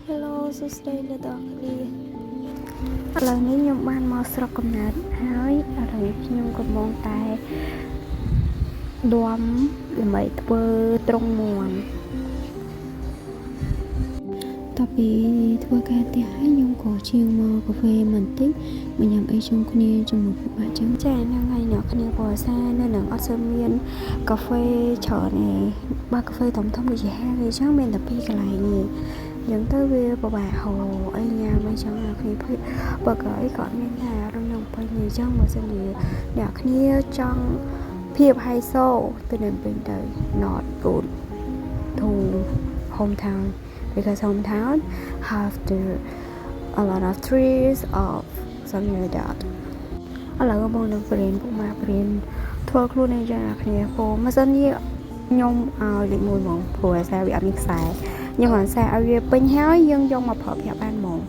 Hello សួស្តីអ្នកទាំងអស់គ្នាឥឡូវនេះខ្ញុំបានមកស្រុកកំណើតហើយឥឡូវខ្ញុំកំពុងតែដួមដើម្បីធ្វើត្រង់មាន់តពីធ្វើការផ្ទះហើយខ្ញុំក៏ជាងមកកាហ្វេបន្តិចមកញ៉ាំអីជុំគ្នាជាមួយពួកបាក់ចឹងចាហ្នឹងហើយអ្នកគ្នាព្រោះសារនៅនឹងអត់សូវមានកាហ្វេច្រើនទេបើកាហ្វេធំៗដូចជាហាងអីចឹងមានតែពីរកន្លែងទេយ៉ាងទៅវាពិបាកហៅអីញ៉ាំអីចឹងអ្នកគ្នាភ័យបើក៏អីក៏មានដែររំលងពេញអញ្ចឹងបើសិនជាអ្នកគ្នាចង់ភាពហៃសូទៅនៅពេញទៅ not good to hometown because hometown have a lot of trees or something like that ឥឡូវបងនឹងព្រៀនពុកម៉ាព្រៀនធ្វើខ្លួនឯងចឹងអ្នកគ្នាព្រោះមិនសិនជាខ្ញុំឲ្យលេខ1ហ្មងព្រោះអាសាវាអត់មានខ្សែខ្ញុំគ្រាន់តែឲ្យវាពេញហើយយើងយកមកប្រើប្រាស់បានហ្មង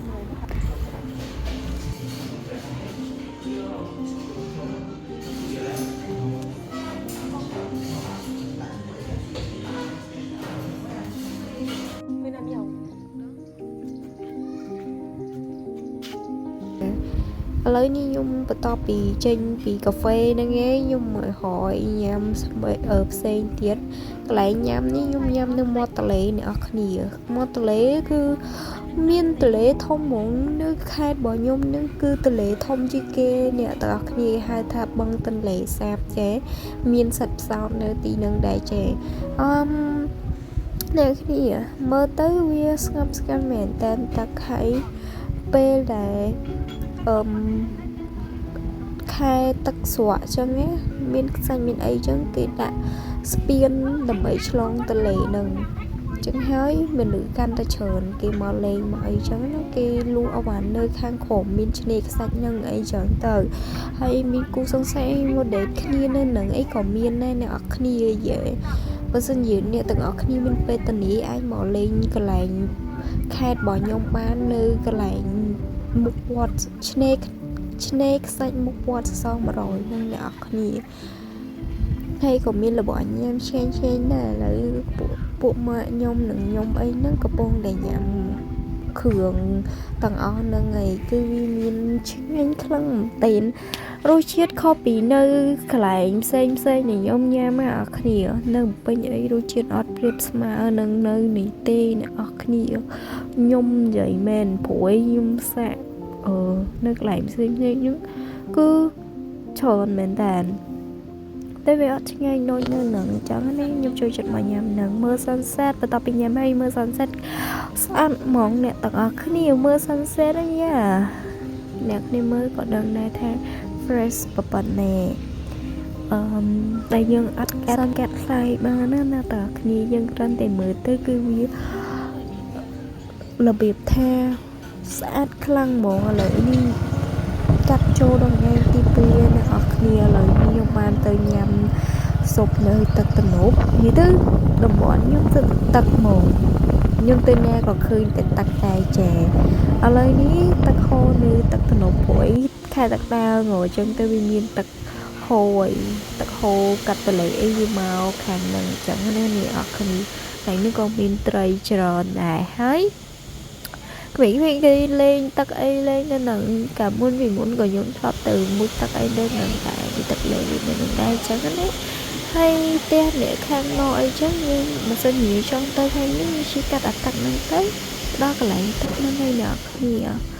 ឥឡូវនេះខ្ញុំបន្ទាប់ពីចេញពីកាហ្វេហ្នឹងឯងខ្ញុំមកហយញ៉ាំផ្សេងទៀតកន្លែងញ៉ាំនេះខ្ញុំញ៉ាំនៅមាត់ទន្លេអ្នកនរគ្នាមាត់ទន្លេគឺមានទន្លេធំហ្មងនៅខេត្តរបស់ខ្ញុំហ្នឹងគឺទន្លេធំជាងគេអ្នកនរគ្នាហៅថាបឹងទន្លេសាបចេមានសត្វផ្សោតនៅទីហ្នឹងដែរចេអ្នកគ្នាមើលទៅវាស្ងប់ស្ងាត់មែនតែទឹកហើយពេលដែលខែទឹកស្រកចឹងណាមានខ្សាច់មានអីចឹងគេដាក់ស្ពានដើម្បីឆ្លងទន្លេនឹងចឹងហើយមនុស្សកាន់តែច្រើនគេមកលេងមកអីចឹងណាគេលក់អវ៉ាន់នៅខាងក្រោមមានឆ្នេរខ្សាច់នឹងអីចឹងទៅហើយមានគូសង្ស័យមកដេកគ្នានៅនឹងអីក៏មានដែរអ្នកអរគ្នាយេបើសិនជាអ្នកទាំងអស់គ្នាមានពេលតនីអាចមកលេងកន្លែងខេត្តរបស់ខ្ញុំបាននៅកន្លែងមុខវត្តឆ្នេរខ្សាច់មុខវត្តសសរ100នឹងអ្នកនរគ្នាហើយក៏មានរបស់ញ៉ាំឆ្ងាញ់ដែរឥឡូវពួកម៉ាក់ខ្ញុំនិងខ្ញុំអីហ្នឹងកំពុងតែញ៉ាំគ្រឿងទាំងអស់ហ្នឹងឯងគឺវាមានឆ្ងាញ់ខ្លាំងមែនរសជាតិខុសពីនៅកន្លែងផ្សេងដែលខ្ញុំញ៉ាំអ្នកនរគ្នានៅពេញអីរសជាតិអត់ប្រៀបស្មើនឹងនៅនេះទេអ្នកនរគ្នាខ្ញុំនិយាយមែនព្រួយខ្ញុំសាក់នៅកន្លែងផ្សេងហ្នឹងគឺច្រើនមែនតើតែវាអត់ឆ្ងាញ់ដូចនៅនឹងអញ្ចឹងណាខ្ញុំចូលចិត្តមកញ៉ាំនឹងមើល sunset បន្ទាប់ពីញ៉ាំហើយមើល sunset ស្អាតហ្មងអ្នកទាំងអស់គ្នាមើល sunset ហ្នឹងយ៉ាអ្នកគ្នាមើលក៏ដឹងដែរថា fresh ប៉ុណ្ណេះតែយើងអត់កាត់ខ្លាយបានណាអ្នកទាំងអស់គ្នាយើងគ្រាន់តែមើលទៅគឺវារបៀបថាស្អាតខ្លាំងហ្មងឥឡូវនេះកាត់ចូលដល់ថ្ងៃទី2អ្នកនរគ្នាឥឡូវនេះខ្ញុំបានទៅញ៉ាំស៊ុបនៅទឹកត្នោតនិយាយទៅតំបន់ខ្ញុំទៅទឹកហ្មងខ្ញុំទៅណាក៏ឃើញតែទឹកតែចាឥឡូវនេះទឹកហូរនៅទឹកត្នោតព្រួយខែទឹកដាវងអញ្ចឹងទៅវាមានទឹកហូរទឹកហូរកាត់ទន្លេអីវាមកខាងហ្នឹងអញ្ចឹងណាអ្នកនរគ្នាហើយនេះក៏មានត្រីច្រើនដែរហើយក្មេងៗគេលេងទឹកអីលេងនៅនឹងកាលមុនក៏យើងធ្លាប់ទៅមុជទឹកអីនៅនឹងតែទឹកលេងនៅនឹងដែរអញ្ចឹងណាហើយផ្ទះអ្នកខាងនោះអីចឹងយើងមិនសិននិយាយចង់ទៅខាងនេះវាជាកាត់អាទឹកហ្នឹងទៅដល់កន្លែងទឹកហ្នឹងហើយអ្នកគ្នា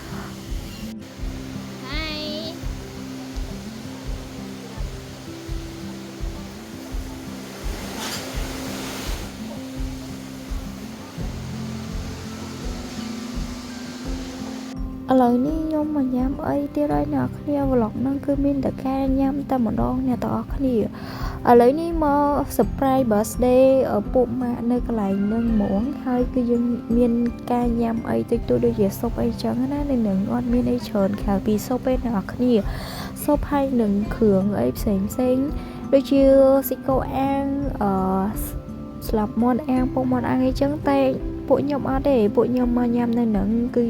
ឥឡូវនេះខ្ញុំមកញ៉ាំអីទៀតហើយអ្នកគ្នា vlog ហ្នឹងគឺមានតែការញ៉ាំតែម្ដងអ្នកទាំងអស់គ្នាឥឡូវនេះមក surprise birthday ពួកម៉ាក់នៅកន្លែងហ្នឹងហ្មងហើយគឺយើងមានការញ៉ាំអីតិចតួចដូចជាស៊ុបអីចឹងណានៅនឹងអត់មានអីច្រើនក្រៅពីស៊ុបទេអ្នកទាំងអស់គ្នាស៊ុបហើយនឹងគ្រឿងអីផ្សេងដូចជាស៊ីកូអាំងស្លាប់មាន់អាំងពុកមាន់អាំងអីចឹងតែពួកខ្ញុំអត់ទេពួកខ្ញុំមកញ៉ាំនៅនឹងគឺ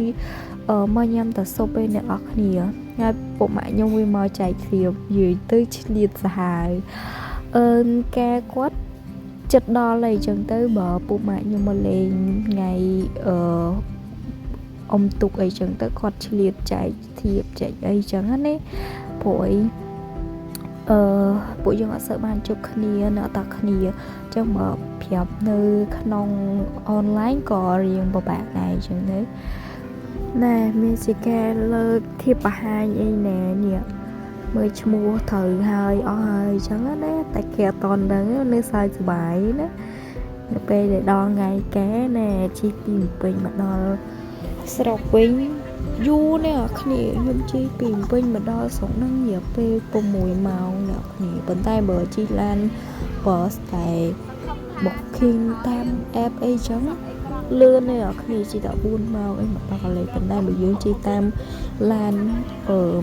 មកញ៉ាំតែស៊ុបឯអ្នកនរគ្នាហើយពុកម៉ាក់ខ្ញុំវាមកចែកធៀបនិយាយទៅឆ្លៀតសាហាវការគាត់ចិត្តដល់អីចឹងទៅបើពុកម៉ាក់ខ្ញុំមកលេងថ្ងៃ ông tục ấy chẳng tới còn liệt chạy thiệp chạy ấy chẳng hết đấy buổi buổi chúng ta sợ bàn chụp khnia nọ tạc khnia trong mở phép nơi nông online có riêng bộ bạn này chẳng đấy nè mình sẽ kể lời thiệp bà hai ấy nè nhỉ mới mua thời hơi hơi chẳng hết đấy tại kẹo toàn đấy nơi sai từ bài đó về để đo ngày ké nè chi tìm bình mà đo sọc bình du nè khỉ nhung chi tìm bình mà đo sống năng nhiều về cùng mùi màu nè khỉ bên tay bờ chi lan bờ tại bọc khinh tam ép ấy trắng lươn nè khỉ chỉ tạo buôn màu ấy mà đo lại bên tay bờ dưới chi tam lan ở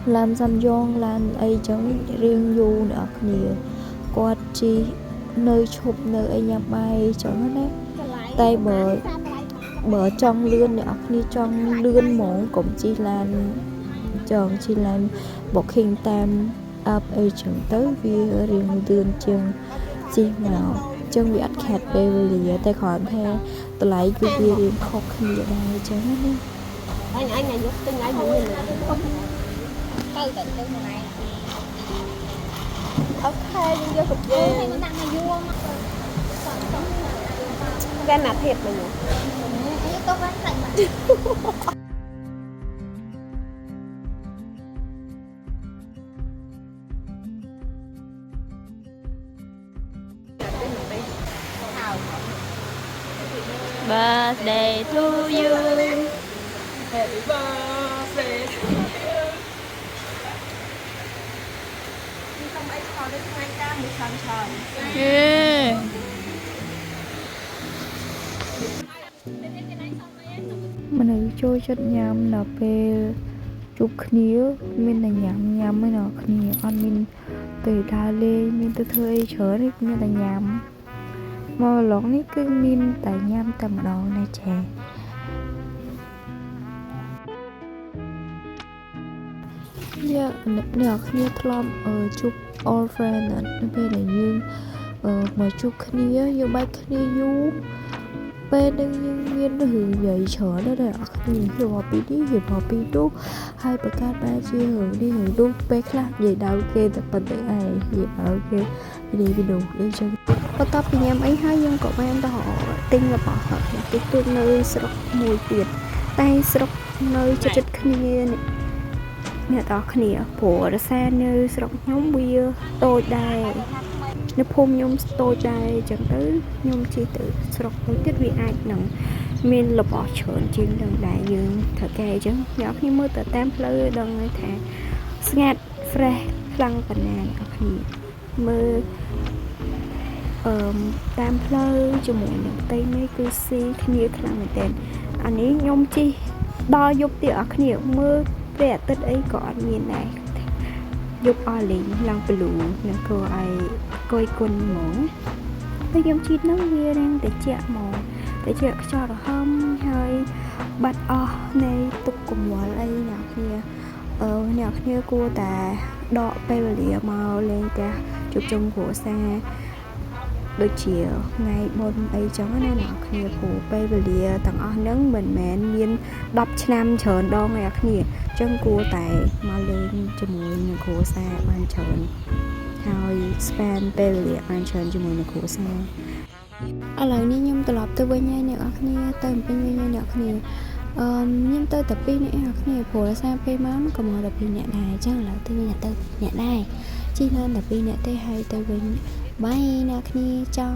làm xăm giòn lan ấy trắng riêng du nè khỉ quạt chi nơi chụp nơi anh em bay cho nó đấy tay bờ trong lươn này như trong lươn mỏng cũng chỉ là tròn chỉ là bọc hình tam áp ấy chẳng tới vì riêng lươn chân chi nào chân bị ắt khẹt về lìa tay khoản theo tôi lấy cái gì riêng khó khăn ở đây cho nó đấy anh này giúp tôi ngay những người từ từ từ này ok nhưng vô cục gì nó đang là vua mà gan là thiệt mà nhỉ có bán lạnh mà birthday to you happy birthday yeah. Mình ở chơi chất nhám là về chụp khía mình là nhám mới là khía ăn mình từ đà lê mình từ thời chở đấy như là nhám mà lón ấy cứ mình tại nhám tầm đó này trẻ dạ nè khía thầm ở chụp all friend nó về là như mà chụp khía vô bay khía du bên đang nhân viên hưởng dậy chở đó để nhìn hiểu họ bị đi hiểu họ bị đúc hai bậc ca ba chia hưởng đi hưởng đúc bé khác vậy đâu kê tập bình tự ai vậy bảo kê đi đủ đi chân có tóc thì em ấy hai dân cậu em họ tin là bỏ họ cái tương nơi sọc mùi việt tay sọc nơi cho chất khnia này nè đó khnia của xe nơi sọc nhóm bia tôi đây nó phun nhung tôi đây chẳng tới nhung chi tự sọc với tiết vị ai nặng mình là bỏ trộn trên đường đại dương thật kề chứ nhỏ khi mưa từ tam lơ đông ấy thà ngạt phê lăng và nàn khi mưa tam lơ cho mỗi những tay mấy cứ si khi khăn người tên anh ấy nhung chi đo dục tiệc khi mưa vẻ tết ấy có nhìn này dục o lính lăng bự nè cô ai coi quân mỏng bây giờ chi nó kia đang để chẹt màu để chẹt cho nó không hơi bắt o này tục cùng vào đây nào kia nào kia cô ta đọ bay vào lìa màu lên ta chụp chung của xe đôi chiều ngày bồn ấy cho nó nào kia phủ bay vào lìa tầng o nắng mình mẹn miên đập năm chờn đo ngày kia chân cô tại mà lên cho mùi nè cô xe ban chờnហើយspan ពេលវេលាបានច្រើនជាមួយនឹងគ្រួសារឥឡូវនេះខ្ញុំត្រឡប់ទៅវិញហើយអ្នកនរគ្នាទៅពេញវិញហើយអ្នកគ្នាខ្ញុំទៅតែ2នាក់អ្នកគ្នាព្រោះសារពេលមកក៏មកតែ2នាក់ដែរអញ្ចឹងឥឡូវទៅអ្នកទៅអ្នកដែរជិះឡើងតែ2នាក់ទេហើយទៅវិញបាយអ្នកគ្នាចំ